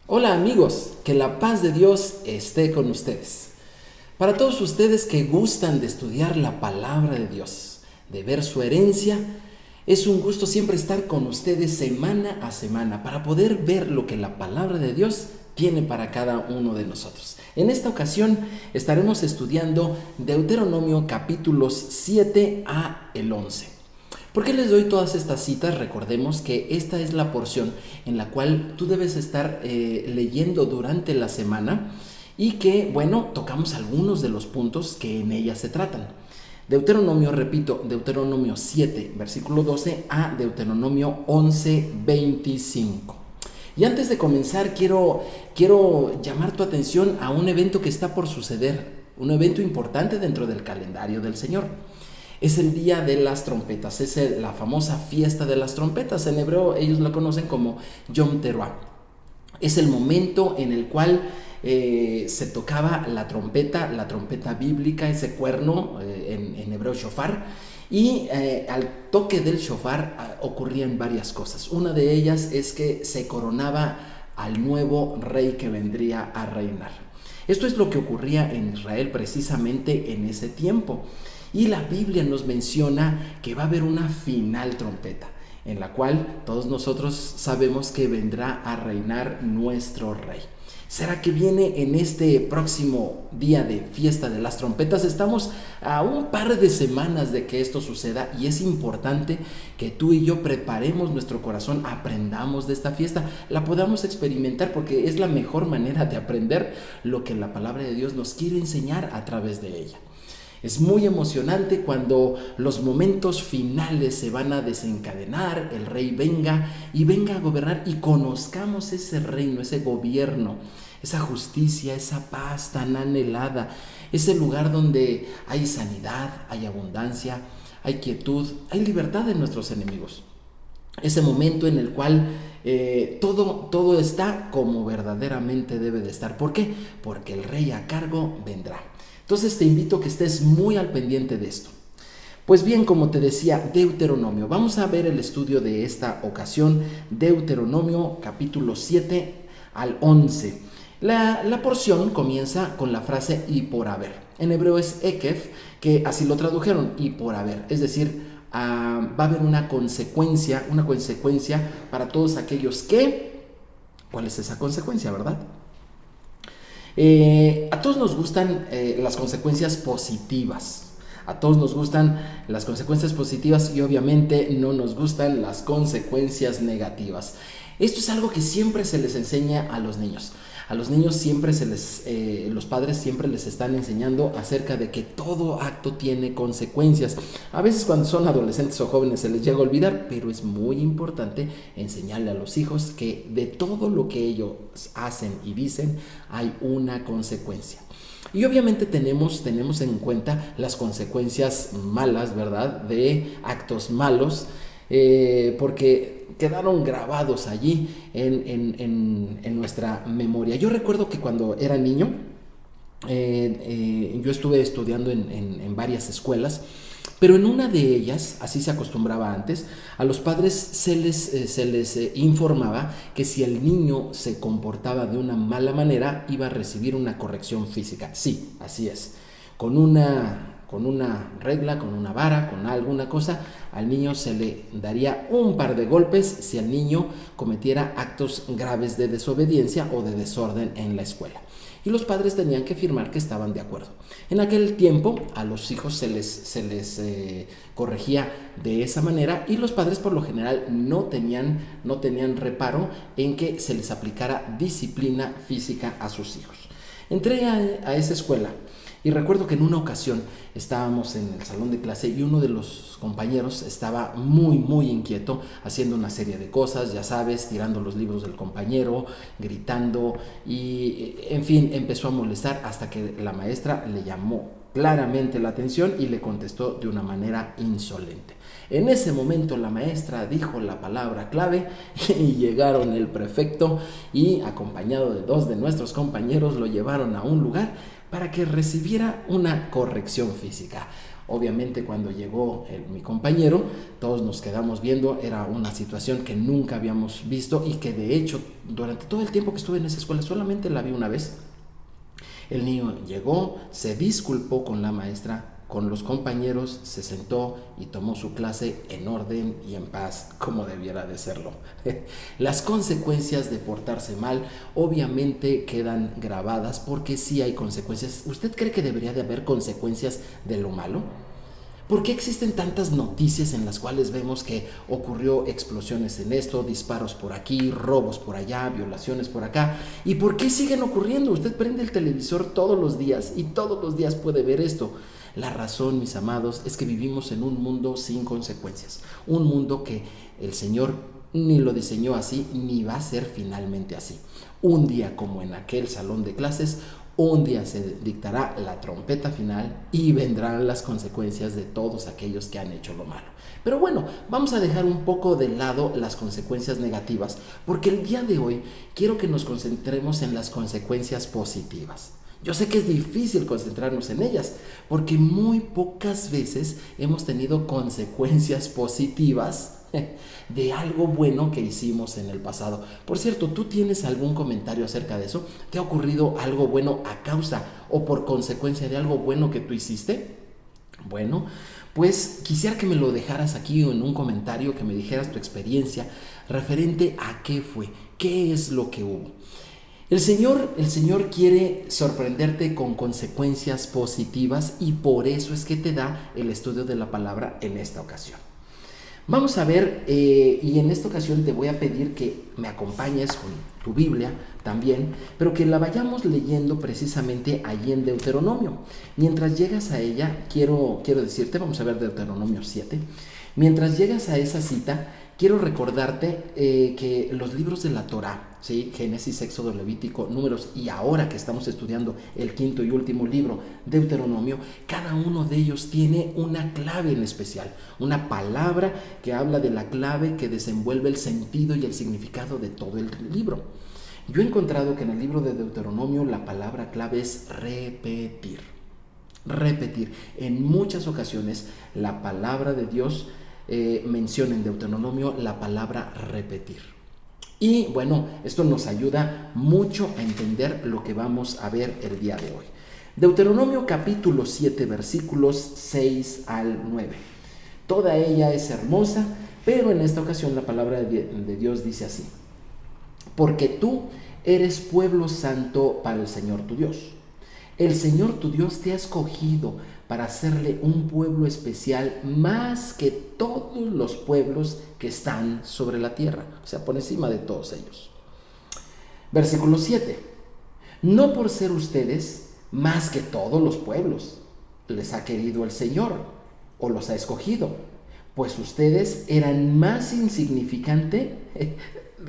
Hola amigos, que la paz de Dios esté con ustedes. Para todos ustedes que gustan de estudiar la palabra de Dios, de ver su herencia, es un gusto siempre estar con ustedes semana a semana para poder ver lo que la palabra de Dios tiene para cada uno de nosotros. En esta ocasión estaremos estudiando Deuteronomio capítulos 7 a el 11. ¿Por qué les doy todas estas citas? Recordemos que esta es la porción en la cual tú debes estar leyendo durante la semana y que, bueno, tocamos algunos de los puntos que en ella se tratan. Deuteronomio, repito, Deuteronomio 7, versículo 12 a Deuteronomio 11, 25. Y antes de comenzar, quiero llamar tu atención a un evento que está por suceder, un evento importante dentro del calendario del Señor. Es el día de las trompetas, es la famosa fiesta de las trompetas. En hebreo ellos la conocen como Yom Teruah. Es el momento en el cual se tocaba la trompeta bíblica, ese cuerno, en hebreo shofar, y al toque del shofar ocurrían varias cosas. Una de ellas es que se coronaba al nuevo rey que vendría a reinar. Esto es lo que ocurría en Israel precisamente en ese tiempo. Y la Biblia nos menciona que va a haber una final trompeta, en la cual todos nosotros sabemos que vendrá a reinar nuestro rey. ¿Será que viene en este próximo día de fiesta de las trompetas? Estamos a un par de semanas de que esto suceda y es importante que tú y yo preparemos nuestro corazón, aprendamos de esta fiesta, la podamos experimentar porque es la mejor manera de aprender lo que la palabra de Dios nos quiere enseñar a través de ella. Es muy emocionante cuando los momentos finales se van a desencadenar, el rey venga a gobernar y conozcamos ese reino, ese gobierno, esa justicia, esa paz tan anhelada, ese lugar donde hay sanidad, hay abundancia, hay quietud, hay libertad de nuestros enemigos. Ese momento en el cual todo está como verdaderamente debe de estar. ¿Por qué? Porque el rey a cargo vendrá. Entonces te invito a que estés muy al pendiente de esto. Pues bien, como te decía, Deuteronomio. Vamos a ver el estudio de esta ocasión, Deuteronomio capítulo 7 al 11. La porción comienza con la frase y por haber. En hebreo es ekef, que así lo tradujeron, y por haber. Es decir, va a haber una consecuencia para todos aquellos que... ¿Cuál es esa consecuencia, verdad? A todos nos gustan las consecuencias positivas. A todos nos gustan las consecuencias positivas y obviamente no nos gustan las consecuencias negativas. Esto es algo que siempre se les enseña a los niños. A los niños siempre los padres siempre les están enseñando acerca de que todo acto tiene consecuencias. A veces cuando son adolescentes o jóvenes se les llega a olvidar, pero es muy importante enseñarle a los hijos que de todo lo que ellos hacen y dicen hay una consecuencia. Y obviamente tenemos en cuenta las consecuencias malas, ¿verdad? De actos malos, porque quedaron grabados allí en nuestra memoria. Yo recuerdo que cuando era niño, yo estuve estudiando en varias escuelas, pero en una de ellas, así se acostumbraba antes, a los padres se les informaba que si el niño se comportaba de una mala manera, iba a recibir una corrección física. Sí, así es. Con una regla, con una vara, con alguna cosa, al niño se le daría un par de golpes si el niño cometiera actos graves de desobediencia o de desorden en la escuela. Y los padres tenían que firmar que estaban de acuerdo. En aquel tiempo a los hijos se les corregía de esa manera y los padres por lo general no tenían reparo en que se les aplicara disciplina física a sus hijos. Entré a esa escuela. Y recuerdo que en una ocasión estábamos en el salón de clase y uno de los compañeros estaba muy inquieto haciendo una serie de cosas, ya sabes, tirando los libros del compañero, gritando y en fin, empezó a molestar hasta que la maestra le llamó claramente la atención y le contestó de una manera insolente. En ese momento la maestra dijo la palabra clave y llegaron el prefecto y acompañado de dos de nuestros compañeros lo llevaron a un lugar para que recibiera una corrección física. Obviamente cuando llegó mi compañero, todos nos quedamos viendo, era una situación que nunca habíamos visto y que de hecho durante todo el tiempo que estuve en esa escuela solamente la vi una vez. El niño llegó, se disculpó con la maestra, con los compañeros, se sentó y tomó su clase en orden y en paz, como debiera de serlo. Las consecuencias de portarse mal obviamente quedan grabadas porque sí hay consecuencias. ¿Usted cree que debería de haber consecuencias de lo malo? ¿Por qué existen tantas noticias en las cuales vemos que ocurrió explosiones en esto, disparos por aquí, robos por allá, violaciones por acá? ¿Y por qué siguen ocurriendo? Usted prende el televisor todos los días y todos los días puede ver esto. La razón, mis amados, es que vivimos en un mundo sin consecuencias. Un mundo que el Señor ni lo diseñó así, ni va a ser finalmente así. Un día como en aquel salón de clases, un día se dictará la trompeta final y vendrán las consecuencias de todos aquellos que han hecho lo malo. Pero bueno, vamos a dejar un poco de lado las consecuencias negativas, porque el día de hoy quiero que nos concentremos en las consecuencias positivas. Yo sé que es difícil concentrarnos en ellas, porque muy pocas veces hemos tenido consecuencias positivas de algo bueno que hicimos en el pasado. Por cierto, ¿tú tienes algún comentario acerca de eso? ¿Te ha ocurrido algo bueno a causa o por consecuencia de algo bueno que tú hiciste? Bueno, pues quisiera que me lo dejaras aquí en un comentario, que me dijeras tu experiencia referente a qué fue, qué es lo que hubo. El Señor quiere sorprenderte con consecuencias positivas y por eso es que te da el estudio de la palabra en esta ocasión. Vamos a ver, y en esta ocasión te voy a pedir que me acompañes con tu Biblia también, pero que la vayamos leyendo precisamente allí en Deuteronomio. Mientras llegas a ella, quiero decirte, vamos a ver Deuteronomio 7. Mientras llegas a esa cita, quiero recordarte que los libros de la Torá, ¿sí? Génesis, Éxodo, Levítico, Números, y ahora que estamos estudiando el quinto y último libro, Deuteronomio, cada uno de ellos tiene una clave en especial, una palabra que habla de la clave que desenvuelve el sentido y el significado de todo el libro. Yo he encontrado que en el libro de Deuteronomio la palabra clave es repetir. Repetir. En muchas ocasiones la palabra de Dios menciona en Deuteronomio la palabra repetir. Y bueno, esto nos ayuda mucho a entender lo que vamos a ver el día de hoy. Deuteronomio capítulo 7, versículos 6 al 9. Toda ella es hermosa, pero en esta ocasión la palabra de Dios dice así: porque tú eres pueblo santo para el Señor tu Dios. El Señor tu Dios te ha escogido para hacerle un pueblo especial más que todos los pueblos que están sobre la tierra, o sea, por encima de todos ellos. Versículo 7. No por ser ustedes más que todos los pueblos les ha querido el Señor o los ha escogido, pues ustedes eran más insignificantes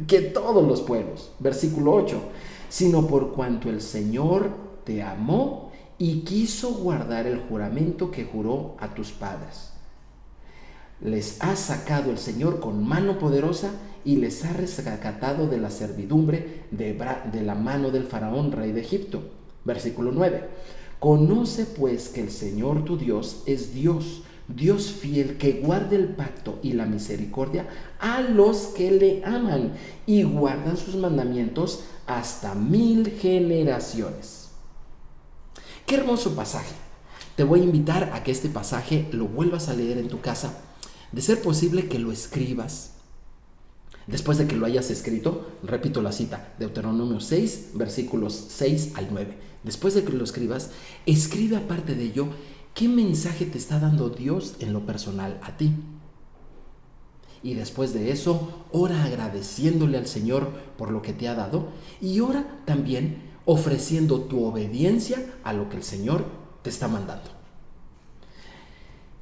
que todos los pueblos. Versículo 8. Sino por cuanto el Señor te amó y quiso guardar el juramento que juró a tus padres. Les ha sacado el Señor con mano poderosa y les ha rescatado de la servidumbre de la mano del faraón, rey de Egipto. Versículo 9. Conoce pues que el Señor tu Dios es Dios, Dios fiel, que guarda el pacto y la misericordia a los que le aman y guardan sus mandamientos hasta 1000 generaciones. Qué hermoso pasaje. Te voy a invitar a que este pasaje lo vuelvas a leer en tu casa. De ser posible que lo escribas. Después de que lo hayas escrito, repito la cita, Deuteronomio 6, versículos 6 al 9. Después de que lo escribas, escribe aparte de ello qué mensaje te está dando Dios en lo personal a ti. Y después de eso, ora agradeciéndole al Señor por lo que te ha dado y ora también ofreciendo tu obediencia a lo que el Señor te está mandando.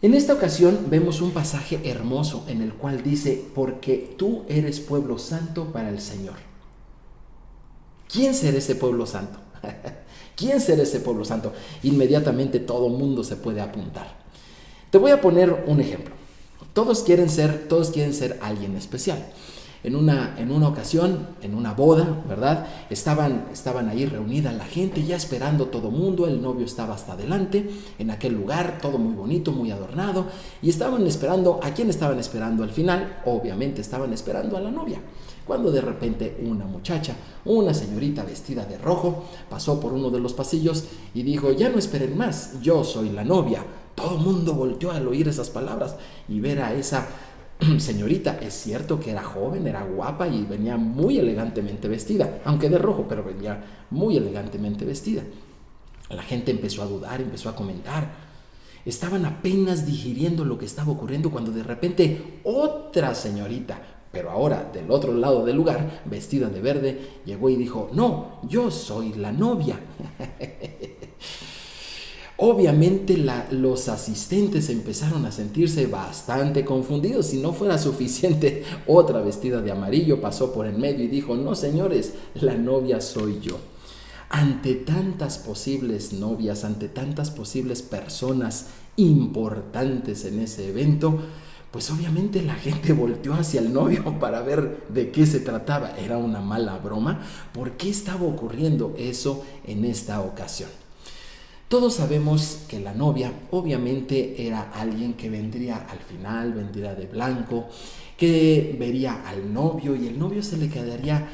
En esta ocasión vemos un pasaje hermoso en el cual dice: porque tú eres pueblo santo para el Señor. ¿Quién será ese pueblo santo? ¿Quién será ese pueblo santo? Inmediatamente todo mundo se puede apuntar. Te voy a poner un ejemplo. Todos quieren ser alguien especial. En una ocasión, en una boda, ¿verdad? Estaban ahí reunida la gente, ya esperando todo mundo. El novio estaba hasta adelante, en aquel lugar, todo muy bonito, muy adornado. Y estaban esperando, ¿a quién estaban esperando al final? Obviamente estaban esperando a la novia. Cuando de repente una muchacha, una señorita vestida de rojo, pasó por uno de los pasillos y dijo: ya no esperen más, yo soy la novia. Todo el mundo volteó al oír esas palabras y ver a esa señorita. Es cierto que era joven, era guapa y venía muy elegantemente vestida, aunque de rojo, pero venía muy elegantemente vestida. La gente empezó a dudar, empezó a comentar. Estaban apenas digiriendo lo que estaba ocurriendo cuando de repente otra señorita, pero ahora del otro lado del lugar, vestida de verde, llegó y dijo: no, yo soy la novia. Obviamente los asistentes empezaron a sentirse bastante confundidos. Si no fuera suficiente, otra vestida de amarillo pasó por el medio y dijo: no, señores, la novia soy yo. Ante tantas posibles novias, ante tantas posibles personas importantes en ese evento, pues obviamente la gente volteó hacia el novio para ver de qué se trataba. ¿Era una mala broma? ¿Por qué estaba ocurriendo eso en esta ocasión? Todos sabemos que la novia obviamente era alguien que vendría al final, vendría de blanco, que vería al novio y el novio se le quedaría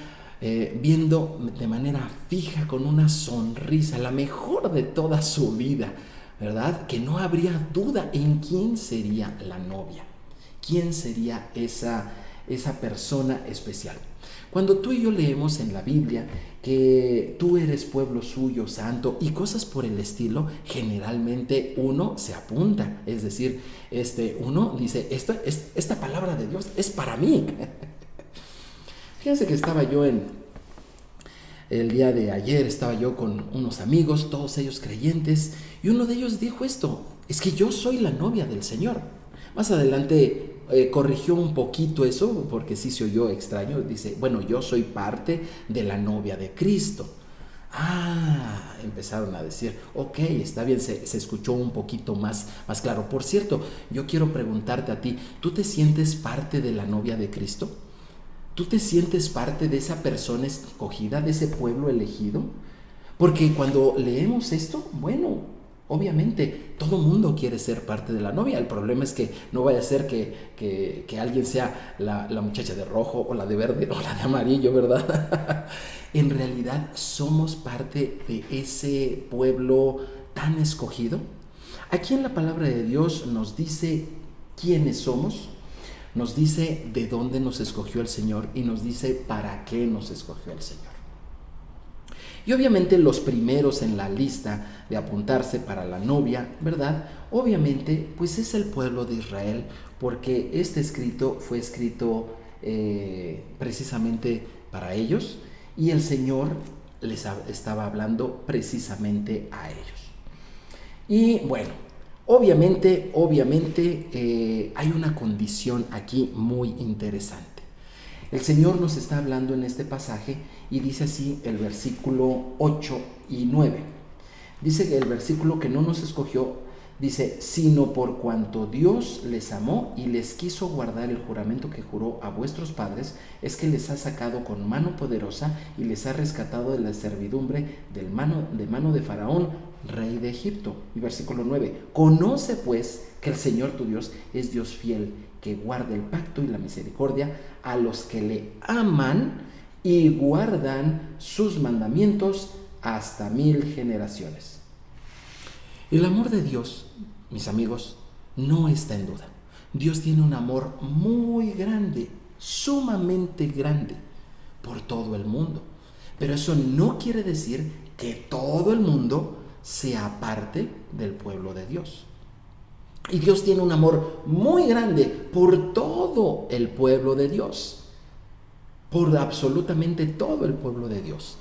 viendo de manera fija con una sonrisa, la mejor de toda su vida, ¿verdad? Que no habría duda en quién sería la novia, quién sería esa persona especial. Cuando tú y yo leemos en la Biblia que tú eres pueblo suyo, santo y cosas por el estilo, generalmente uno se apunta, es decir, uno dice: esta palabra de Dios es para mí. Fíjense que estaba yo el día de ayer, estaba yo con unos amigos, todos ellos creyentes, y uno de ellos dijo esto: es que yo soy la novia del Señor. Más adelante corrigió un poquito eso, porque sí se oyó extraño. Dice: bueno, yo soy parte de la novia de Cristo. Empezaron a decir: ok, está bien, se escuchó un poquito más claro. Por cierto, yo quiero preguntarte a ti: ¿tú te sientes parte de la novia de Cristo? ¿Tú te sientes parte de esa persona escogida, de ese pueblo elegido? Porque cuando leemos esto, bueno, obviamente todo mundo quiere ser parte de la novia. El problema es que no vaya a ser que alguien sea la muchacha de rojo o la de verde o la de amarillo, ¿verdad? En realidad somos parte de ese pueblo tan escogido. Aquí en la palabra de Dios nos dice quiénes somos, nos dice de dónde nos escogió el Señor y nos dice para qué nos escogió el Señor. Y obviamente los primeros en la lista de apuntarse para la novia, ¿verdad? Obviamente pues es el pueblo de Israel, porque este escrito fue escrito precisamente para ellos y el Señor les estaba hablando precisamente a ellos. Y bueno, obviamente hay una condición aquí muy interesante. El Señor nos está hablando en este pasaje y dice así el versículo 8 y 9. Dice que el versículo que no nos escogió, dice: sino por cuanto Dios les amó y les quiso guardar el juramento que juró a vuestros padres, es que les ha sacado con mano poderosa y les ha rescatado de la servidumbre de mano de Faraón, rey de Egipto. Y versículo 9: conoce pues que el Señor tu Dios es Dios fiel, que guarda el pacto y la misericordia a los que le aman y guardan sus mandamientos hasta 1000 generaciones. El amor de Dios, mis amigos, no está en duda. Dios tiene un amor muy grande, sumamente grande, por todo el mundo. Pero eso no quiere decir que todo el mundo sea parte del pueblo de Dios. Y Dios tiene un amor muy grande por todo el pueblo de Dios, por absolutamente todo el pueblo de Dios.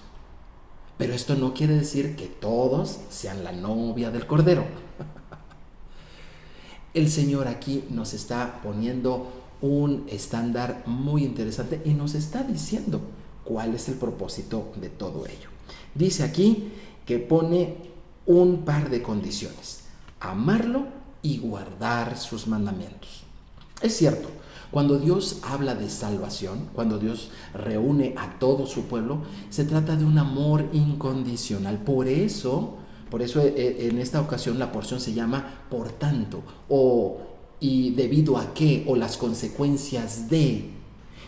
Pero esto no quiere decir que todos sean la novia del Cordero. El Señor aquí nos está poniendo un estándar muy interesante y nos está diciendo cuál es el propósito de todo ello. Dice aquí que pone un par de condiciones: amarlo y guardar sus mandamientos. Es cierto, Cuando Dios habla de salvación, cuando Dios reúne a todo su pueblo, se trata de un amor incondicional. Por eso en esta ocasión la porción se llama por tanto, o y debido a qué, o las consecuencias de.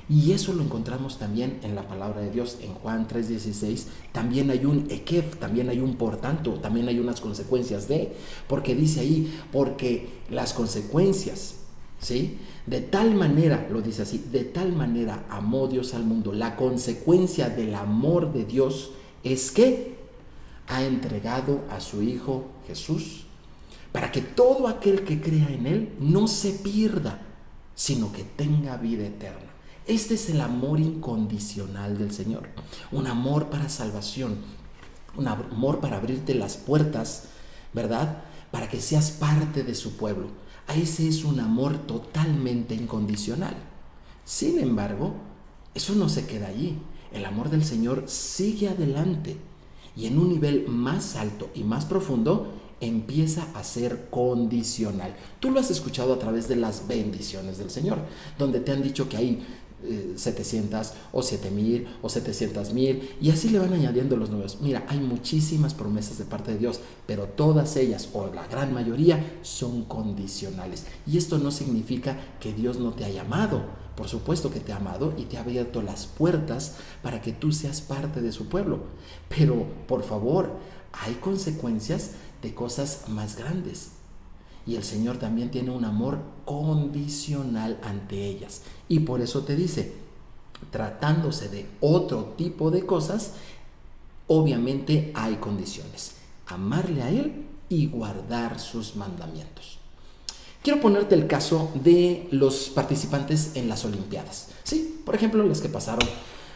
Y eso lo encontramos también en la palabra de Dios, en Juan 3:16. También hay un ekef, también hay un por tanto, también hay unas consecuencias de, porque dice ahí, porque las consecuencias, ¿sí? De tal manera, lo dice así, de tal manera amó Dios al mundo. La consecuencia del amor de Dios es que ha entregado a su Hijo Jesús, para que todo aquel que crea en Él no se pierda, sino que tenga vida eterna. Este es el amor incondicional del Señor, un amor para salvación, un amor para abrirte las puertas, ¿verdad? Para que seas parte de su pueblo. Ese es un amor totalmente incondicional. Sin embargo, eso no se queda allí. El amor del Señor sigue adelante y en un nivel más alto y más profundo empieza a ser condicional. Tú lo has escuchado a través de las bendiciones del Señor, donde te han dicho que hay 700 o 7000 o 700,000 y así le van añadiendo los números. Mira, hay muchísimas promesas de parte de Dios, pero todas ellas o la gran mayoría son condicionales. Y esto no significa que Dios no te haya amado. Por supuesto que te ha amado y te ha abierto las puertas para que tú seas parte de su pueblo. Pero, por favor, hay consecuencias de cosas más grandes. Y el Señor también tiene un amor condicional ante ellas. Y por eso te dice, tratándose de otro tipo de cosas, obviamente hay condiciones. Amarle a Él y guardar sus mandamientos. Quiero ponerte el caso de los participantes en las Olimpiadas. Sí, por ejemplo, las que pasaron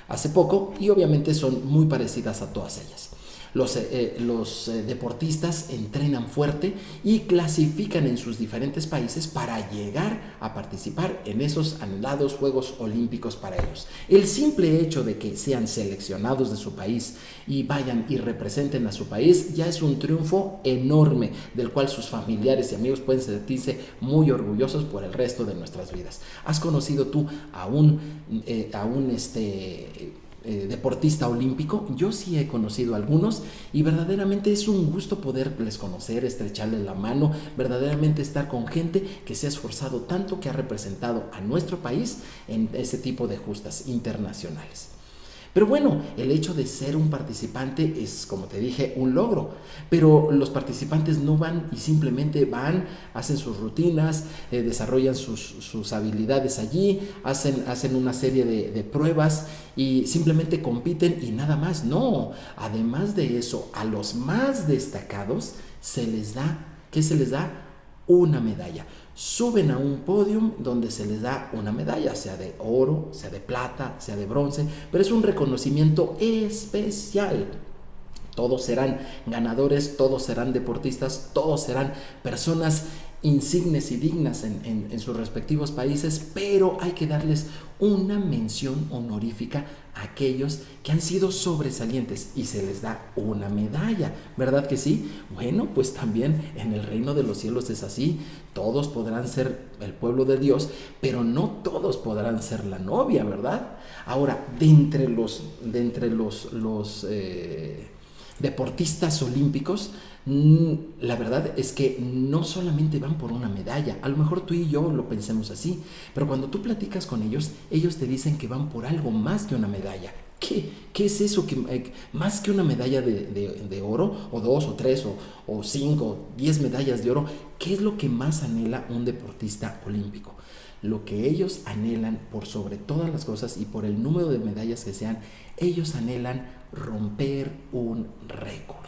hace poco y obviamente son muy parecidas a todas ellas. Los deportistas entrenan fuerte y clasifican en sus diferentes países para llegar a participar en esos anhelados Juegos Olímpicos para ellos. El simple hecho de que sean seleccionados de su país y vayan y representen a su país ya es un triunfo enorme del cual sus familiares y amigos pueden sentirse muy orgullosos por el resto de nuestras vidas. ¿Has conocido tú a un deportista olímpico? Yo sí he conocido a algunos y verdaderamente es un gusto poderles conocer, estrecharles la mano, verdaderamente estar con gente que se ha esforzado tanto, que ha representado a nuestro país en ese tipo de justas internacionales. Pero bueno, el hecho de ser un participante es, como te dije, un logro. Pero los participantes no van y simplemente van, hacen sus rutinas, desarrollan sus habilidades allí, hacen una serie de pruebas y simplemente compiten y nada más. No, además de eso, a los más destacados se les da, ¿qué se les da? Una medalla. Suben a un podium donde se les da una medalla, sea de oro, sea de plata, sea de bronce, pero es un reconocimiento especial. Todos serán ganadores, todos serán deportistas, todos serán personas insignes y dignas en sus respectivos países, pero hay que darles una mención honorífica a aquellos que han sido sobresalientes y se les da una medalla, ¿verdad que sí? Bueno, pues también en el reino de los cielos es así. Todos podrán ser el pueblo de Dios, pero no todos podrán ser la novia, ¿verdad? Ahora, de entre los deportistas olímpicos, la verdad es que no solamente van por una medalla. A lo mejor tú y yo lo pensemos así, pero cuando tú platicas con ellos, ellos te dicen que van por algo más que una medalla. ¿Qué es eso? Más que una medalla de oro, o 2 o 3 o 5 o 10 medallas de oro, ¿qué es lo que más anhela un deportista olímpico? Lo que ellos anhelan por sobre todas las cosas y por el número de medallas que sean, ellos anhelan romper un récord.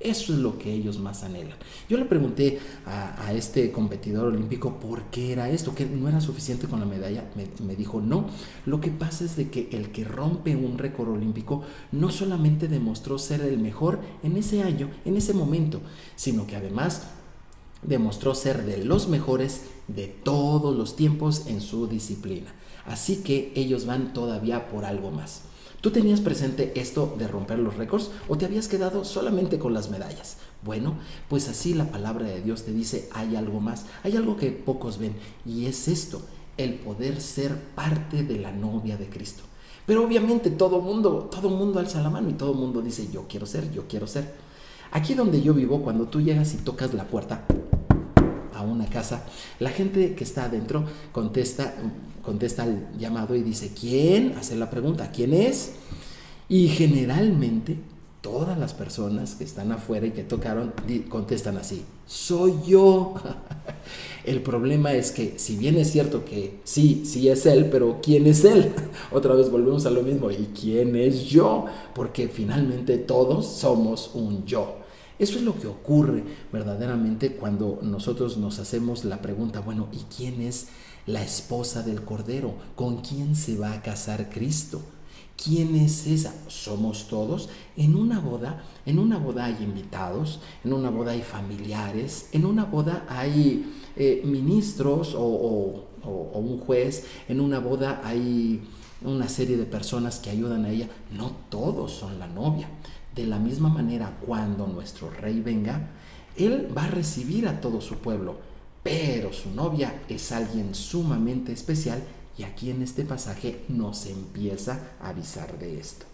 Eso es lo que ellos más anhelan. Yo le pregunté a este competidor olímpico por qué era esto, que no era suficiente con la medalla. Me dijo, no, lo que pasa es de que el que rompe un récord olímpico no solamente demostró ser el mejor en ese año, en ese momento, sino que además demostró ser de los mejores de todos los tiempos en su disciplina. Así que ellos van todavía por algo más. ¿Tú tenías presente esto de romper los récords o te habías quedado solamente con las medallas? Bueno, pues así la palabra de Dios te dice, hay algo más, hay algo que pocos ven y es esto, el poder ser parte de la novia de Cristo. Pero obviamente todo mundo alza la mano y todo mundo dice, yo quiero ser, yo quiero ser. Aquí donde yo vivo, cuando tú llegas y tocas la puerta a una casa, la gente que está adentro contesta el llamado y dice, ¿quién? Hace la pregunta, ¿quién es? Y generalmente todas las personas que están afuera y que tocaron contestan así, soy yo. El problema es que si bien es cierto que sí es él, pero ¿quién es él? Otra vez volvemos a lo mismo, ¿y quién es yo? Porque finalmente todos somos un yo. Eso es lo que ocurre verdaderamente cuando nosotros nos hacemos la pregunta, bueno, ¿y quién es la esposa del Cordero? ¿Con quién se va a casar Cristo? ¿Quién es esa? Somos todos. En una boda hay invitados, en una boda hay familiares, en una boda hay ministros o un juez, en una boda hay una serie de personas que ayudan a ella. No todos son la novia. De la misma manera, cuando nuestro rey venga, él va a recibir a todo su pueblo, pero su novia es alguien sumamente especial. Y aquí en este pasaje nos empieza a avisar de esto.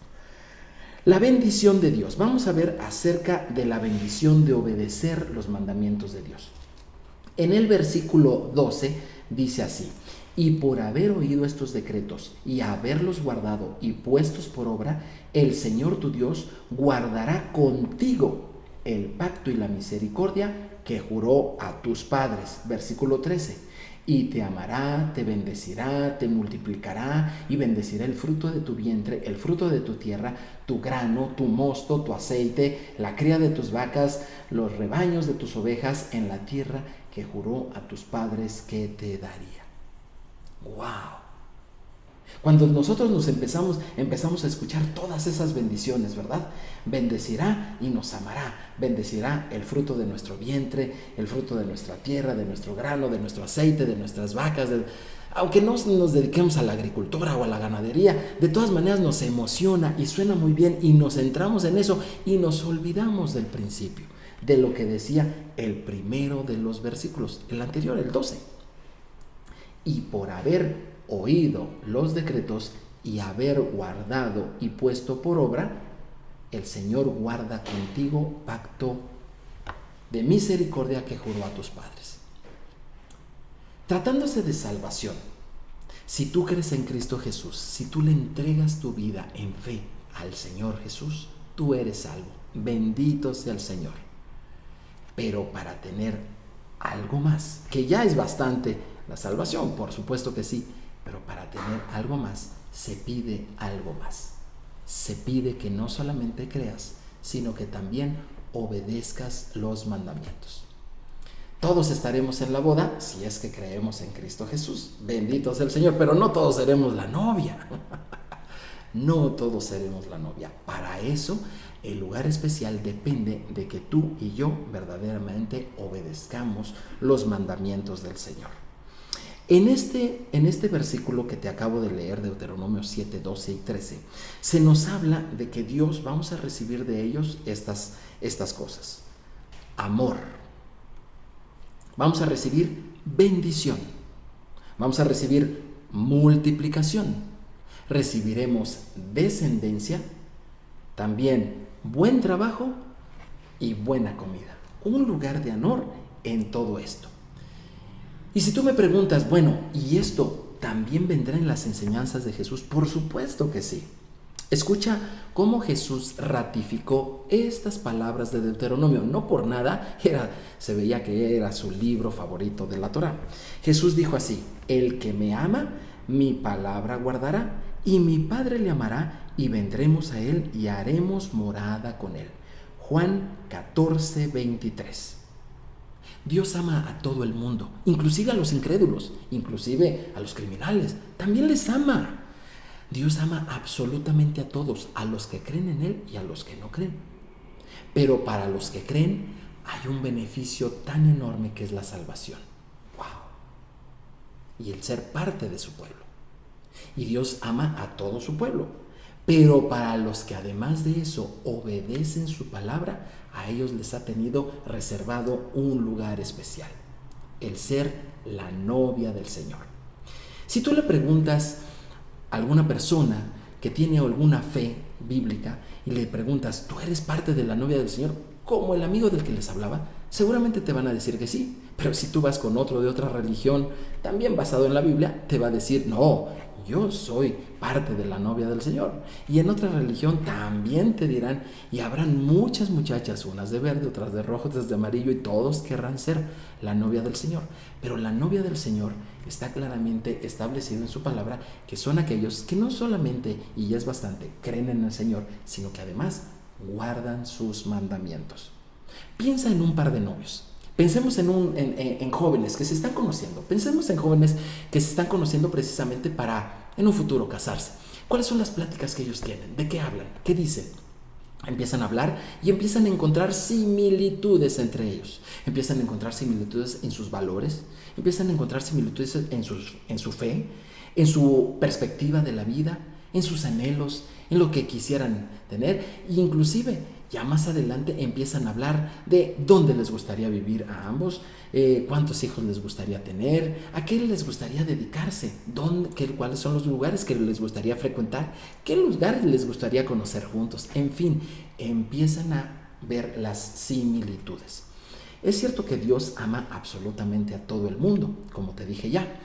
La bendición de Dios. Vamos a ver acerca de la bendición de obedecer los mandamientos de Dios. En el versículo 12 dice así, y por haber oído estos decretos y haberlos guardado y puestos por obra, el Señor tu Dios guardará contigo el pacto y la misericordia que juró a tus padres. Versículo 13. Y te amará, te bendecirá, te multiplicará y bendecirá el fruto de tu vientre, el fruto de tu tierra, tu grano, tu mosto, tu aceite, la cría de tus vacas, los rebaños de tus ovejas en la tierra que juró a tus padres que te daría. ¡Wow! Cuando nosotros nos empezamos a escuchar todas esas bendiciones, ¿verdad? Bendecirá y nos amará. Bendecirá el fruto de nuestro vientre, el fruto de nuestra tierra, de nuestro grano, de nuestro aceite, de nuestras vacas. Aunque no nos dediquemos a la agricultura o a la ganadería, de todas maneras nos emociona y suena muy bien y nos centramos en eso y nos olvidamos del principio, de lo que decía el primero de los versículos, el anterior, el 12. Y por haber oído los decretos y haber guardado y puesto por obra, el Señor guarda contigo pacto de misericordia que juró a tus padres. Tratándose de salvación, si tú crees en Cristo Jesús, si tú le entregas tu vida en fe al Señor Jesús, tú eres salvo. Bendito sea el Señor. Pero para tener algo más, que ya es bastante la salvación, por supuesto que sí, pero para tener algo más, se pide algo más. Se pide que no solamente creas, sino que también obedezcas los mandamientos. Todos estaremos en la boda si es que creemos en Cristo Jesús. Bendito sea el Señor, pero no todos seremos la novia. No todos seremos la novia. Para eso, el lugar especial depende de que tú y yo verdaderamente obedezcamos los mandamientos del Señor. En este versículo que te acabo de leer, Deuteronomio 7, 12 y 13, se nos habla de que Dios, vamos a recibir de ellos estas cosas. Amor. Vamos a recibir bendición. Vamos a recibir multiplicación. Recibiremos descendencia, también buen trabajo y buena comida. Un lugar de honor en todo esto. Y si tú me preguntas, bueno, ¿y esto también vendrá en las enseñanzas de Jesús? Por supuesto que sí. Escucha cómo Jesús ratificó estas palabras de Deuteronomio. No por nada se veía que era su libro favorito de la Torá. Jesús dijo así, el que me ama, mi palabra guardará, y mi Padre le amará, y vendremos a él y haremos morada con él. Juan 14, 23. Dios ama a todo el mundo, inclusive a los incrédulos, inclusive a los criminales. También les ama. Dios ama absolutamente a todos, a los que creen en Él y a los que no creen. Pero para los que creen hay un beneficio tan enorme que es la salvación. ¡Wow! Y el ser parte de su pueblo. Y Dios ama a todo su pueblo. Pero para los que además de eso obedecen su palabra, a ellos les ha tenido reservado un lugar especial, el ser la novia del Señor. Si tú le preguntas a alguna persona que tiene alguna fe bíblica y le preguntas, ¿tú eres parte de la novia del Señor? Como el amigo del que les hablaba, seguramente te van a decir que sí. Pero si tú vas con otro de otra religión, también basado en la Biblia, te va a decir, no, yo soy parte de la novia del Señor. Y en otra religión también te dirán, y habrán muchas muchachas, unas de verde, otras de rojo, otras de amarillo, y todos querrán ser la novia del Señor. Pero la novia del Señor está claramente establecido en su palabra, que son aquellos que no solamente, y ya es bastante, creen en el Señor, sino que además guardan sus mandamientos. Piensa en un par de novios. Pensemos en jóvenes que se están conociendo. Pensemos en jóvenes que se están conociendo precisamente para en un futuro casarse. ¿Cuáles son las pláticas que ellos tienen? ¿De qué hablan? ¿Qué dicen? Empiezan a hablar y empiezan a encontrar similitudes entre ellos. Empiezan a encontrar similitudes en sus valores, empiezan a encontrar similitudes en su fe, en su perspectiva de la vida, en sus anhelos, en lo que quisieran tener, e inclusive ya más adelante empiezan a hablar de dónde les gustaría vivir a ambos, cuántos hijos les gustaría tener, a qué les gustaría dedicarse, cuáles son los lugares que les gustaría frecuentar, qué lugares les gustaría conocer juntos. En fin, empiezan a ver las similitudes. Es cierto que Dios ama absolutamente a todo el mundo, como te dije ya,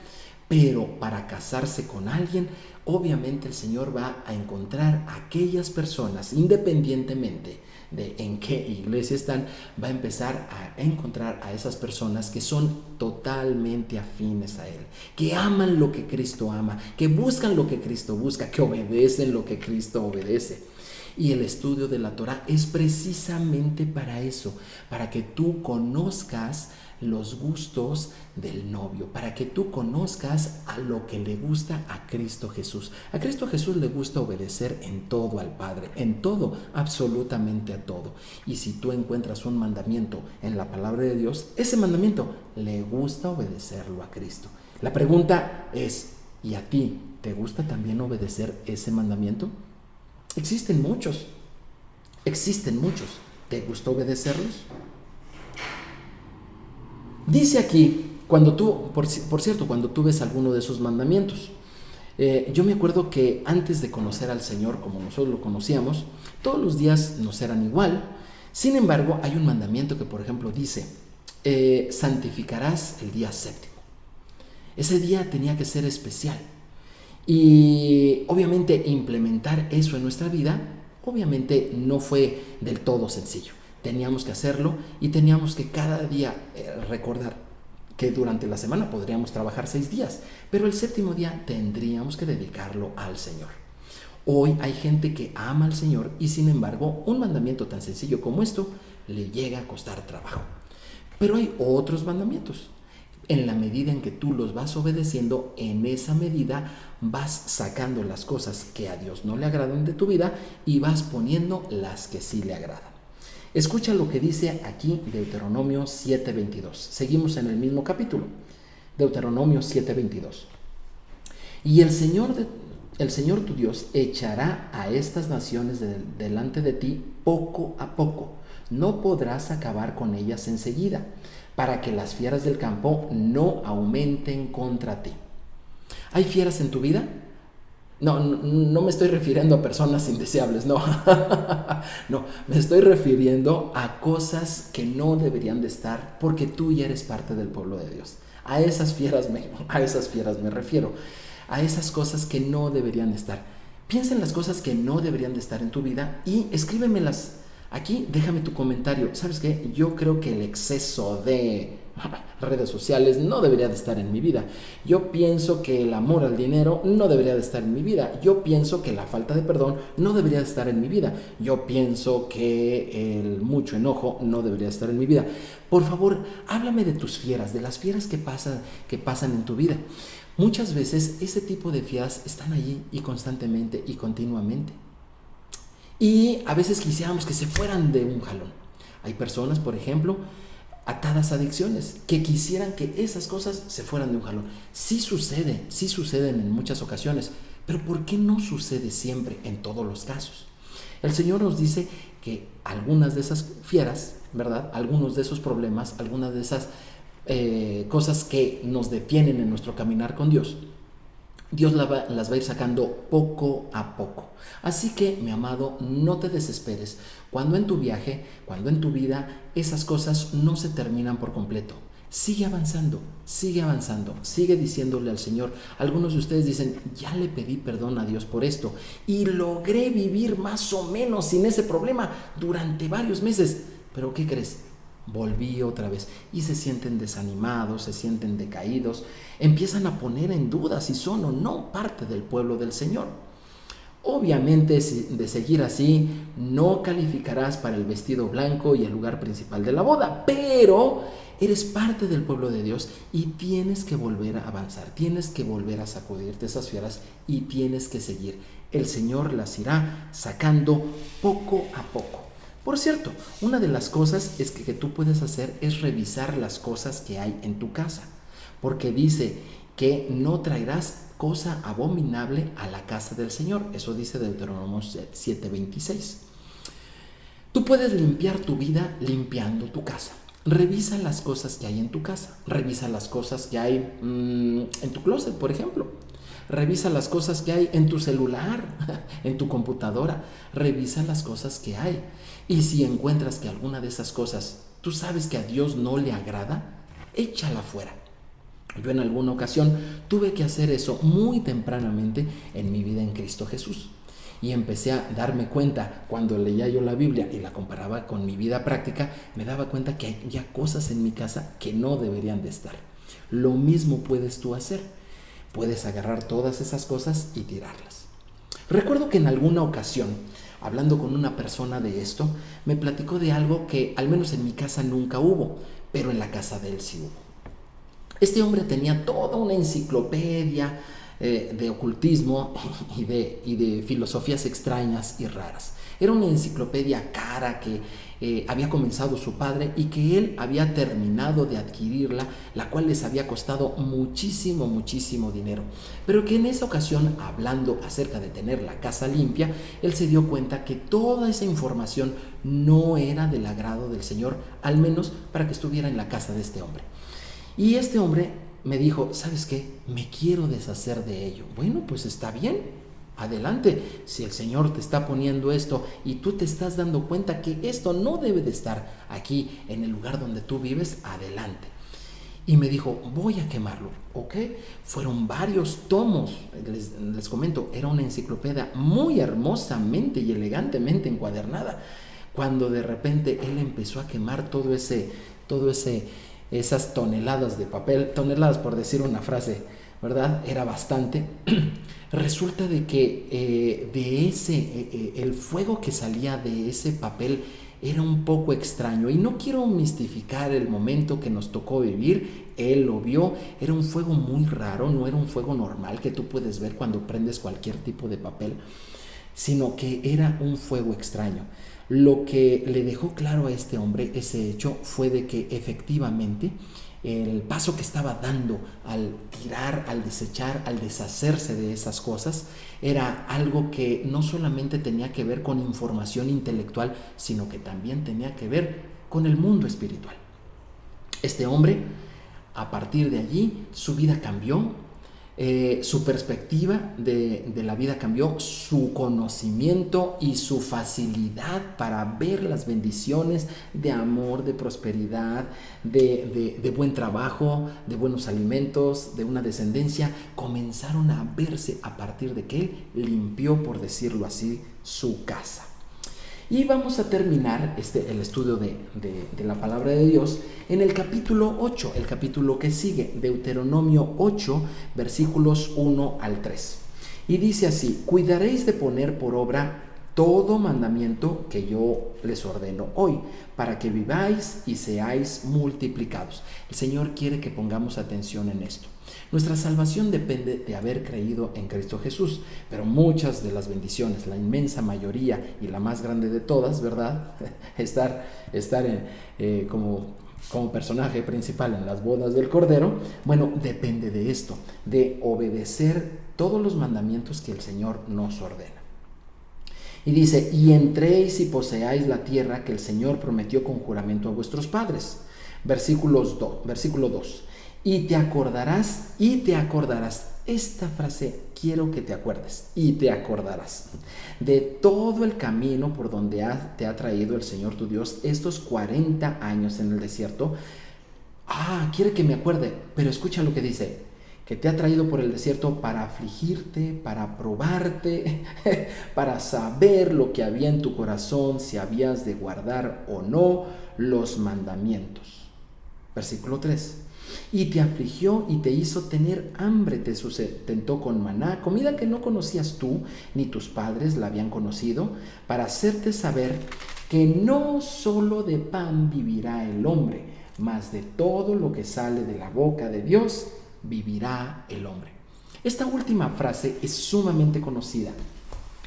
pero para casarse con alguien, obviamente el Señor va a encontrar a aquellas personas, independientemente de en qué iglesia están, va a empezar a encontrar a esas personas que son totalmente afines a Él, que aman lo que Cristo ama, que buscan lo que Cristo busca, que obedecen lo que Cristo obedece. Y el estudio de la Torah es precisamente para eso, para que tú conozcas los gustos del novio, para que tú conozcas a lo que le gusta a Cristo Jesús. A Cristo Jesús le gusta obedecer en todo al Padre, en todo, absolutamente a todo. Y si tú encuentras un mandamiento en la palabra de Dios, ese mandamiento le gusta obedecerlo a Cristo. La pregunta es, ¿y a ti te gusta también obedecer ese mandamiento? Existen muchos. ¿Te gusta obedecerlos? Dice aquí, cuando tú, por cierto, cuando tú ves alguno de esos mandamientos, yo me acuerdo que antes de conocer al Señor como nosotros lo conocíamos, todos los días nos eran igual. Sin embargo, hay un mandamiento que, por ejemplo, dice, santificarás el día séptimo. Ese día tenía que ser especial. Y obviamente implementar eso en nuestra vida, obviamente no fue del todo sencillo. Teníamos que hacerlo y teníamos que cada día recordar que durante la semana podríamos trabajar 6 días, pero el séptimo día tendríamos que dedicarlo al Señor. Hoy hay gente que ama al Señor y sin embargo un mandamiento tan sencillo como esto le llega a costar trabajo. Pero hay otros mandamientos. En la medida en que tú los vas obedeciendo, en esa medida vas sacando las cosas que a Dios no le agradan de tu vida y vas poniendo las que sí le agradan. Escucha lo que dice aquí Deuteronomio 7:22. Seguimos en el mismo capítulo. Deuteronomio 7:22. Y el Señor tu Dios echará a estas naciones delante de ti poco a poco. No podrás acabar con ellas enseguida, para que las fieras del campo no aumenten contra ti. ¿Hay fieras en tu vida? No me estoy refiriendo a personas indeseables, no. No, me estoy refiriendo a cosas que no deberían de estar porque tú ya eres parte del pueblo de Dios. A esas fieras me refiero, a esas cosas que no deberían estar. Piensa en las cosas que no deberían de estar en tu vida y escríbemelas. Aquí déjame tu comentario. ¿Sabes qué? Yo creo que el exceso de redes sociales no debería de estar en mi vida. Yo pienso que el amor al dinero no debería de estar en mi vida. Yo pienso que la falta de perdón no debería de estar en mi vida. Yo pienso que el mucho enojo no debería de estar en mi vida. Por favor, háblame de tus fieras, de las fieras que pasan en tu vida. Muchas veces ese tipo de fieras están allí y constantemente y continuamente. Y a veces quisiéramos que se fueran de un jalón. Hay personas, por ejemplo, atadas a adicciones, que quisieran que esas cosas se fueran de un jalón. Sí suceden en muchas ocasiones, pero ¿por qué no sucede siempre en todos los casos? El Señor nos dice que algunas de esas fieras, ¿verdad? Algunos de esos problemas, algunas de esas cosas que nos detienen en nuestro caminar con Dios, Dios las va a ir sacando poco a poco. Así que, mi amado, no te desesperes cuando en tu viaje, cuando en tu vida, esas cosas no se terminan por completo. Sigue avanzando, sigue diciéndole al Señor. Algunos de ustedes dicen, ya le pedí perdón a Dios por esto y logré vivir más o menos sin ese problema durante varios meses. Pero ¿qué crees? Volví otra vez y se sienten desanimados, se sienten decaídos, empiezan a poner en duda si son o no parte del pueblo del Señor. Obviamente, de seguir así, no calificarás para el vestido blanco y el lugar principal de la boda, pero eres parte del pueblo de Dios y tienes que volver a avanzar, tienes que volver a sacudirte esas fieras y tienes que seguir. El Señor las irá sacando poco a poco. Por cierto, una de las cosas es que tú puedes hacer es revisar las cosas que hay en tu casa, porque dice que no traerás cosa abominable a la casa del Señor. Eso dice Deuteronomio 7:26. Tú puedes limpiar tu vida limpiando tu casa. Revisa las cosas que hay en tu casa. Revisa las cosas que hay en tu closet, por ejemplo. Revisa las cosas que hay en tu celular, en tu computadora. Revisa las cosas que hay. Y si encuentras que alguna de esas cosas tú sabes que a Dios no le agrada, échala fuera. Yo en alguna ocasión tuve que hacer eso muy tempranamente en mi vida en Cristo Jesús. Y empecé a darme cuenta, cuando leía yo la Biblia y la comparaba con mi vida práctica, me daba cuenta que hay ya cosas en mi casa que no deberían de estar. Lo mismo puedes tú hacer. Puedes agarrar todas esas cosas y tirarlas. Recuerdo que en alguna ocasión, hablando con una persona de esto, me platicó de algo que al menos en mi casa nunca hubo, pero en la casa de él sí hubo. Este hombre tenía toda una enciclopedia de ocultismo y de filosofías extrañas y raras. Era una enciclopedia cara que había comenzado su padre y que él había terminado de adquirirla, la cual les había costado muchísimo dinero. Pero que en esa ocasión, hablando acerca de tener la casa limpia, él se dio cuenta que toda esa información no era del agrado del Señor, al menos para que estuviera en la casa de este hombre. Y este hombre me dijo, ¿sabes qué? Me quiero deshacer de ello. Bueno, pues está bien, adelante. Si el Señor te está poniendo esto y tú te estás dando cuenta que esto no debe de estar aquí en el lugar donde tú vives, adelante. Y me dijo, voy a quemarlo, ¿ok? Fueron varios tomos, les comento, era una enciclopedia muy hermosamente y elegantemente encuadernada. Cuando de repente él empezó a quemar esas toneladas de papel, toneladas por decir una frase, ¿verdad? Era bastante. Resulta de que el fuego que salía de ese papel era un poco extraño y no quiero mistificar el momento que nos tocó vivir. Él lo vio, era un fuego muy raro, no era un fuego normal que tú puedes ver cuando prendes cualquier tipo de papel, sino que era un fuego extraño. Lo que le dejó claro a este hombre ese hecho fue de que efectivamente el paso que estaba dando al tirar, al desechar, al deshacerse de esas cosas, era algo que no solamente tenía que ver con información intelectual, sino que también tenía que ver con el mundo espiritual. Este hombre, a partir de allí, su vida cambió. Su perspectiva de la vida cambió, su conocimiento y su facilidad para ver las bendiciones de amor, de prosperidad, de buen trabajo, de buenos alimentos, de una descendencia, comenzaron a verse a partir de que él limpió, por decirlo así, su casa. Y vamos a terminar el estudio de la palabra de Dios en el capítulo 8, el capítulo que sigue, Deuteronomio 8, versículos 1 al 3. Y dice así: cuidaréis de poner por obra todo mandamiento que yo les ordeno hoy, para que viváis y seáis multiplicados. El Señor quiere que pongamos atención en esto. Nuestra salvación depende de haber creído en Cristo Jesús, pero muchas de las bendiciones, la inmensa mayoría y la más grande de todas, ¿verdad? estar como personaje principal en las bodas del Cordero, bueno, depende de esto, de obedecer todos los mandamientos que el Señor nos ordena. Y dice: y entréis y poseáis la tierra que el Señor prometió con juramento a vuestros padres. Versículo 2. Y te acordarás Esta frase quiero que te acuerdes y te acordarás de todo el camino por donde te ha traído el Señor tu Dios estos 40 años en el desierto. Quiere que me acuerde, pero escucha lo que dice, que te ha traído por el desierto para afligirte, para probarte, para saber lo que había en tu corazón, si habías de guardar o no los mandamientos. Versículo 3. Y te afligió y te hizo tener hambre, te sustentó con maná, comida que no conocías tú, ni tus padres la habían conocido, para hacerte saber que no solo de pan vivirá el hombre, mas de todo lo que sale de la boca de Dios vivirá el hombre. Esta última frase es sumamente conocida.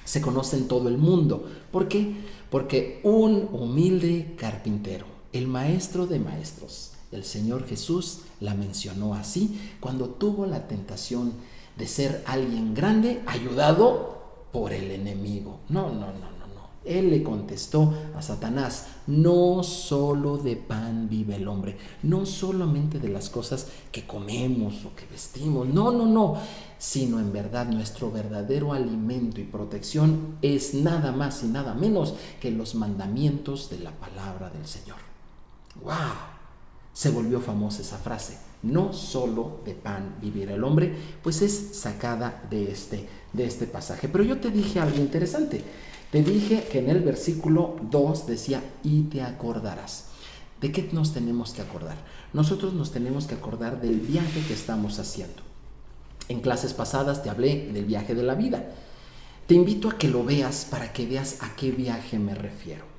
Se conoce en todo el mundo. ¿Por qué? Porque un humilde carpintero, el maestro de maestros, el Señor Jesús, la mencionó así cuando tuvo la tentación de ser alguien grande ayudado por el enemigo. No. Él le contestó a Satanás, no solo de pan vive el hombre, no solamente de las cosas que comemos o que vestimos, no, sino en verdad nuestro verdadero alimento y protección es nada más y nada menos que los mandamientos de la palabra del Señor. ¡Wow! Se volvió famosa esa frase, no solo de pan vivirá el hombre, pues es sacada de este pasaje. Pero yo te dije algo interesante. Te dije que en el versículo 2 decía, y te acordarás. ¿De qué nos tenemos que acordar? Nosotros nos tenemos que acordar del viaje que estamos haciendo. En clases pasadas te hablé del viaje de la vida. Te invito a que lo veas para que veas a qué viaje me refiero.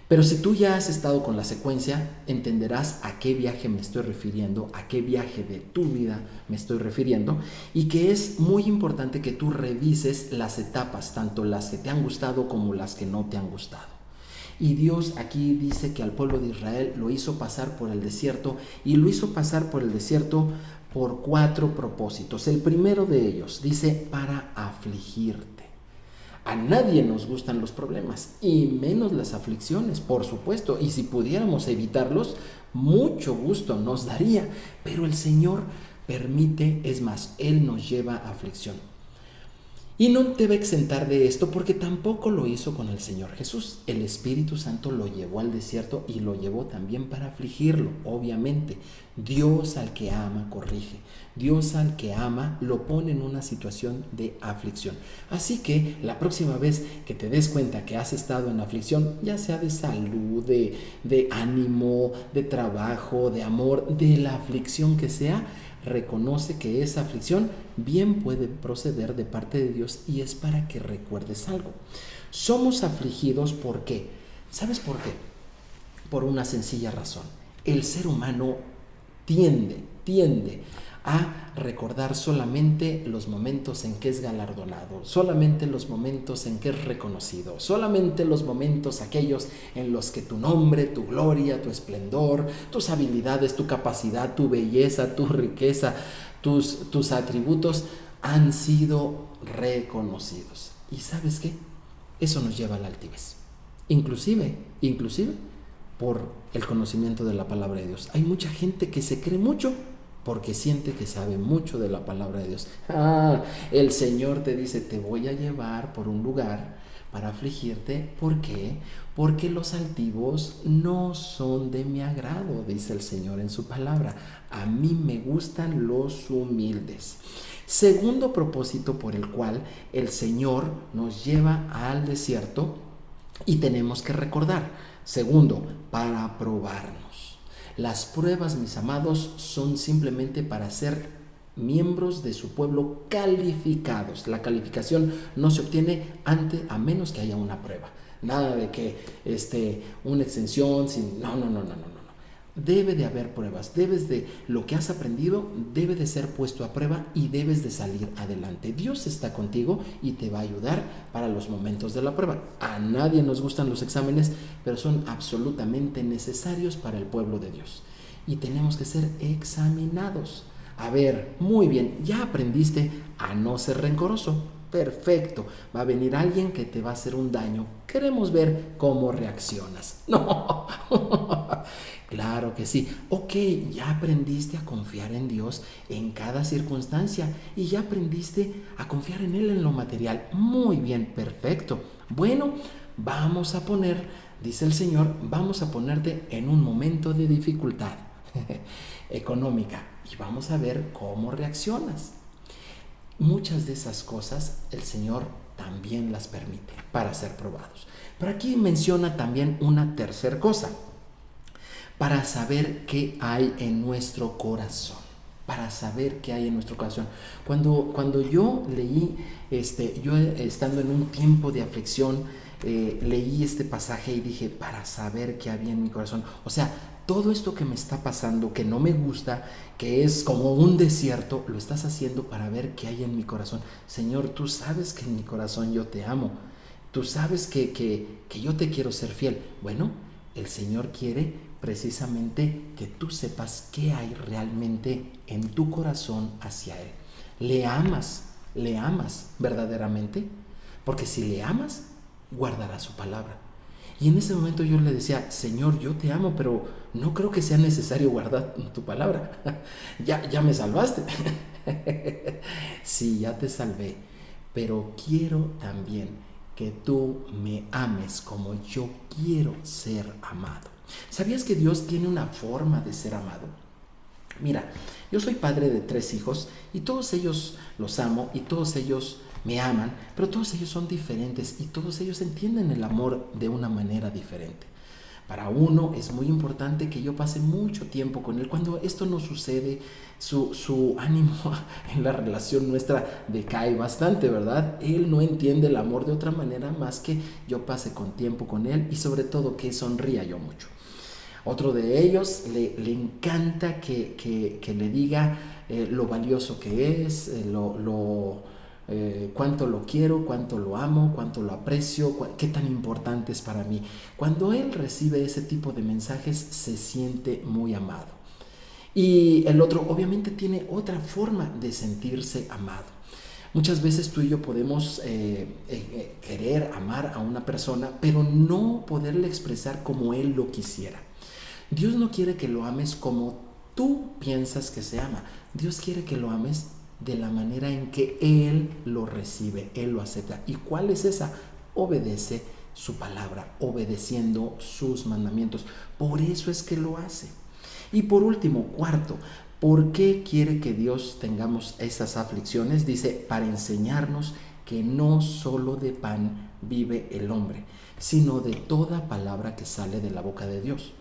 Pero si tú ya has estado con la secuencia, entenderás a qué viaje me estoy refiriendo, a qué viaje de tu vida me estoy refiriendo, y que es muy importante que tú revises las etapas, tanto las que te han gustado como las que no te han gustado. Y Dios aquí dice que al pueblo de Israel lo hizo pasar por el desierto, y lo hizo pasar por el desierto por 4 propósitos. El primero de ellos dice, para afligirte. A nadie nos gustan los problemas, y menos las aflicciones, por supuesto, y si pudiéramos evitarlos, mucho gusto nos daría, pero el Señor permite, es más, Él nos lleva a aflicción. Y no te va a exentar de esto porque tampoco lo hizo con el Señor Jesús. El Espíritu Santo lo llevó al desierto y lo llevó también para afligirlo, obviamente. Dios al que ama corrige. Dios al que ama lo pone en una situación de aflicción. Así que la próxima vez que te des cuenta que has estado en aflicción, ya sea de salud, de ánimo, de trabajo, de amor, de la aflicción que sea, reconoce que esa aflicción bien puede proceder de parte de Dios y es para que recuerdes algo. Somos afligidos ¿por qué? ¿Sabes por qué? Por una sencilla razón. El ser humano tiende a recordar solamente los momentos en que es galardonado, solamente los momentos en que es reconocido, solamente los momentos aquellos en los que tu nombre, tu gloria, tu esplendor, tus habilidades, tu capacidad, tu belleza, tu riqueza, tus atributos han sido reconocidos. ¿Y sabes qué? Eso nos lleva a la altivez. Inclusive por el conocimiento de la palabra de Dios. Hay mucha gente que se cree mucho porque siente que sabe mucho de la palabra de Dios. El Señor te dice, te voy a llevar por un lugar para afligirte. ¿Por qué? Porque los altivos no son de mi agrado, dice el Señor en su palabra. A mí me gustan los humildes. Segundo propósito por el cual el Señor nos lleva al desierto y tenemos que recordar. Segundo, para probarnos. Las pruebas, mis amados, son simplemente para ser miembros de su pueblo calificados. La calificación no se obtiene a menos que haya una prueba. Nada de que una extensión, no. Debe de haber pruebas, lo que has aprendido debe de ser puesto a prueba y debes de salir adelante. Dios está contigo y te va a ayudar para los momentos de la prueba. A nadie nos gustan los exámenes, pero son absolutamente necesarios para el pueblo de Dios. Y tenemos que ser examinados. A ver, muy bien, ya aprendiste a no ser rencoroso. Perfecto, va a venir alguien que te va a hacer un daño. Queremos ver cómo reaccionas. No, Claro que sí. Ok, ya aprendiste a confiar en Dios en cada circunstancia y ya aprendiste a confiar en Él en lo material. Muy bien, perfecto. Bueno, vamos a poner, dice el Señor, vamos a ponerte en un momento de dificultad económica y vamos a ver cómo reaccionas. Muchas de esas cosas el Señor también las permite para ser probados. Pero aquí menciona también una tercera cosa, para saber qué hay en nuestro corazón. Para saber qué hay en nuestro corazón. Cuando yo leí, yo estando en un tiempo de aflicción, leí este pasaje y dije, para saber qué había en mi corazón. O sea, todo esto que me está pasando, que no me gusta, que es como un desierto, lo estás haciendo para ver qué hay en mi corazón. Señor, tú sabes que en mi corazón yo te amo. Tú sabes que yo te quiero ser fiel. Bueno, el Señor quiere precisamente que tú sepas qué hay realmente en tu corazón hacia Él. ¿Le amas verdaderamente? Porque si le amas, guardarás su palabra. Y en ese momento yo le decía, Señor, yo te amo, pero no creo que sea necesario guardar tu palabra. Ya me salvaste. Sí, ya te salvé, pero quiero también que tú me ames como yo quiero ser amado. ¿Sabías que Dios tiene una forma de ser amado? Mira, yo soy padre de 3 hijos y todos ellos los amo y todos ellos me aman, pero todos ellos son diferentes y todos ellos entienden el amor de una manera diferente. Para uno es muy importante que yo pase mucho tiempo con él. Cuando esto no sucede, su ánimo en la relación nuestra decae bastante, ¿verdad? Él no entiende el amor de otra manera más que yo pase con tiempo con él y sobre todo que sonría yo mucho. Otro de ellos le encanta que le diga lo valioso que es, cuánto lo quiero, cuánto lo amo, cuánto lo aprecio, qué tan importante es para mí. Cuando él recibe ese tipo de mensajes se siente muy amado. Y el otro obviamente tiene otra forma de sentirse amado. Muchas veces tú y yo podemos querer amar a una persona, pero no poderle expresar como él lo quisiera. Dios no quiere que lo ames como tú piensas que se ama. Dios quiere que lo ames de la manera en que Él lo recibe, Él lo acepta. ¿Y cuál es esa? Obedece su palabra, obedeciendo sus mandamientos. Por eso es que lo hace. Y por último, cuarto, ¿por qué quiere que Dios tengamos esas aflicciones? Dice, para enseñarnos que no solo de pan vive el hombre, sino de toda palabra que sale de la boca de Dios.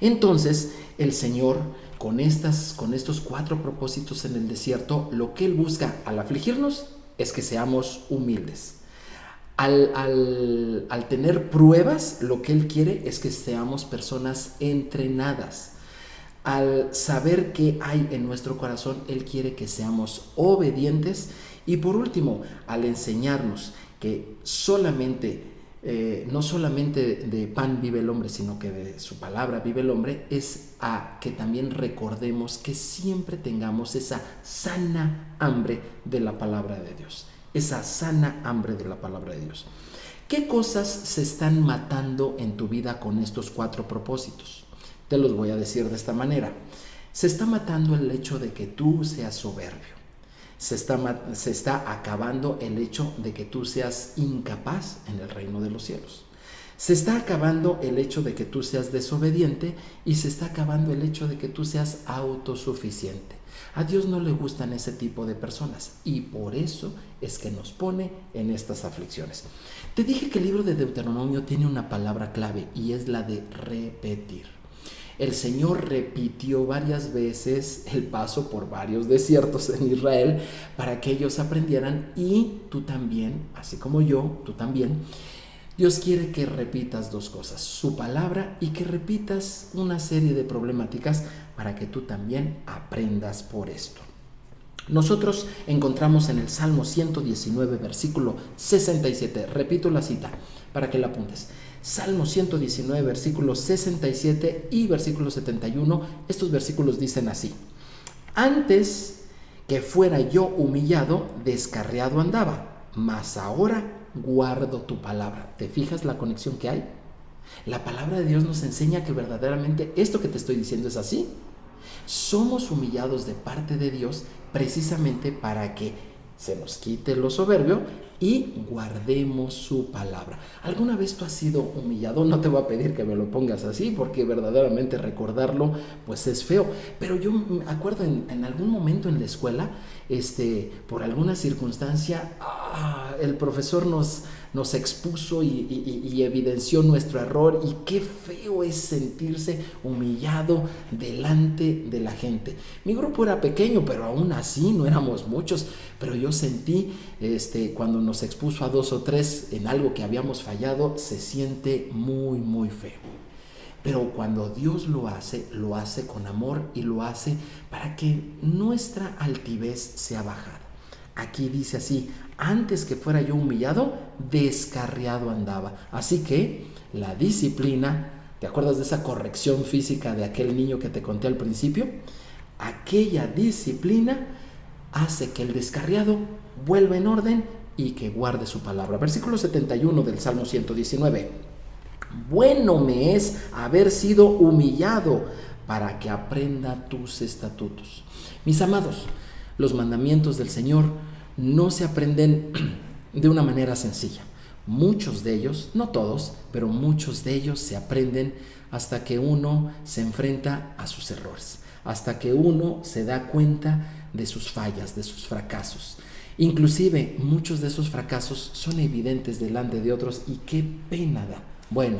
Entonces, el Señor, con estos 4 propósitos en el desierto, lo que Él busca al afligirnos es que seamos humildes. Al tener pruebas, lo que Él quiere es que seamos personas entrenadas. Al saber qué hay en nuestro corazón, Él quiere que seamos obedientes. Y por último, al enseñarnos que no solamente de pan vive el hombre, sino que de su palabra vive el hombre, es a que también recordemos que siempre tengamos esa sana hambre de la palabra de Dios. Esa sana hambre de la palabra de Dios. ¿Qué cosas se están matando en tu vida con estos 4 propósitos? Te los voy a decir de esta manera. Se está matando el hecho de que tú seas soberbio. Se está acabando el hecho de que tú seas incapaz en el reino de los cielos. Se está acabando el hecho de que tú seas desobediente y se está acabando el hecho de que tú seas autosuficiente. A Dios no le gustan ese tipo de personas y por eso es que nos pone en estas aflicciones. Te dije que el libro de Deuteronomio tiene una palabra clave y es la de repetir. El Señor repitió varias veces el paso por varios desiertos en Israel para que ellos aprendieran y tú también, así como yo, tú también. Dios quiere que repitas 2 cosas, su palabra y que repitas una serie de problemáticas para que tú también aprendas por esto. Nosotros encontramos en el Salmo 119, versículo 67, repito la cita para que la apuntes. Salmo 119, versículos 67 y versículo 71, estos versículos dicen así: antes que fuera yo humillado, descarriado andaba, mas ahora guardo tu palabra. ¿Te fijas la conexión que hay? La palabra de Dios nos enseña que verdaderamente esto que te estoy diciendo es así. Somos humillados de parte de Dios precisamente para que se nos quite lo soberbio y guardemos su palabra. ¿Alguna vez tú has sido humillado? No te voy a pedir que me lo pongas así, porque verdaderamente recordarlo pues es feo, pero yo me acuerdo en algún momento en la escuela, por alguna circunstancia, el profesor nos expuso y evidenció nuestro error, y qué feo es sentirse humillado delante de la gente. Mi grupo era pequeño, pero aún así no éramos muchos, pero yo sentí cuando nos expuso a 2 o 3 en algo que habíamos fallado, se siente muy muy feo. Pero cuando Dios lo hace con amor, y lo hace para que nuestra altivez sea bajada. Aquí dice así: antes que fuera yo humillado, descarriado andaba. Así que la disciplina, ¿te acuerdas de esa corrección física de aquel niño que te conté al principio? Aquella disciplina hace que el descarriado vuelva en orden y que guarde su palabra. Versículo 71 del Salmo 119. Bueno me es haber sido humillado para que aprenda tus estatutos. Mis amados, los mandamientos del Señor no se aprenden de una manera sencilla. Muchos de ellos, no todos, pero muchos de ellos se aprenden hasta que uno se enfrenta a sus errores, hasta que uno se da cuenta de sus fallas, de sus fracasos. Inclusive muchos de esos fracasos son evidentes delante de otros, y qué pena da. Bueno,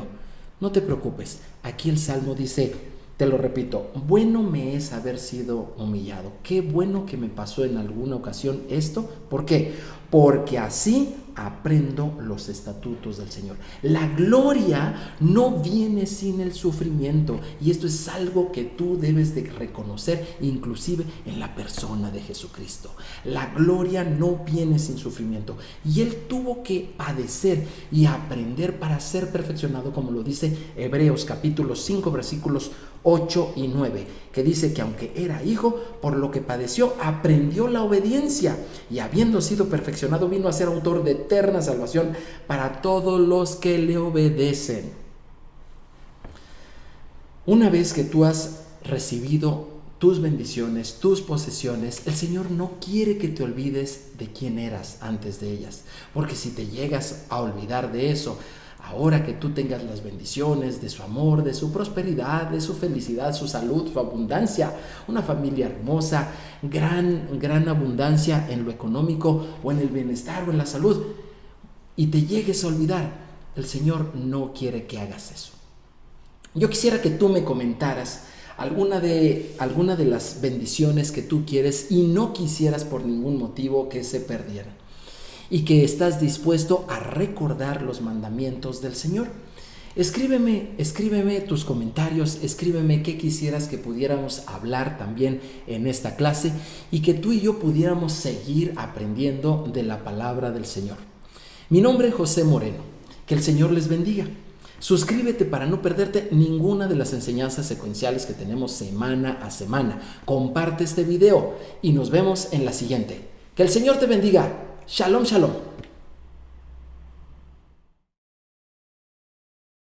no te preocupes, aquí el Salmo dice, te lo repito, bueno me es haber sido humillado. Qué bueno que me pasó en alguna ocasión esto. ¿Por qué? Porque así aprendo los estatutos del Señor. La gloria no viene sin el sufrimiento, y esto es algo que tú debes de reconocer, inclusive en la persona de Jesucristo. La gloria no viene sin sufrimiento, y Él tuvo que padecer y aprender para ser perfeccionado, como lo dice Hebreos capítulo 5 versículos 8 y 9, que dice que aunque era hijo, por lo que padeció, aprendió la obediencia, y habiendo sido perfeccionado, vino a ser autor de eterna salvación para todos los que le obedecen. Una vez que tú has recibido tus bendiciones, tus posesiones, el Señor no quiere que te olvides de quién eras antes de ellas, porque si te llegas a olvidar de eso, ahora que tú tengas las bendiciones de su amor, de su prosperidad, de su felicidad, su salud, su abundancia, una familia hermosa, gran abundancia en lo económico o en el bienestar o en la salud, y te llegues a olvidar, el Señor no quiere que hagas eso. Yo quisiera que tú me comentaras alguna de las bendiciones que tú quieres y no quisieras por ningún motivo que se perdieran, y que estás dispuesto a recordar los mandamientos del Señor. Escríbeme tus comentarios, escríbeme qué quisieras que pudiéramos hablar también en esta clase, y que tú y yo pudiéramos seguir aprendiendo de la palabra del Señor. Mi nombre es José Moreno. Que el Señor les bendiga. Suscríbete para no perderte ninguna de las enseñanzas secuenciales que tenemos semana a semana. Comparte este video y nos vemos en la siguiente. Que el Señor te bendiga. Shalom, shalom.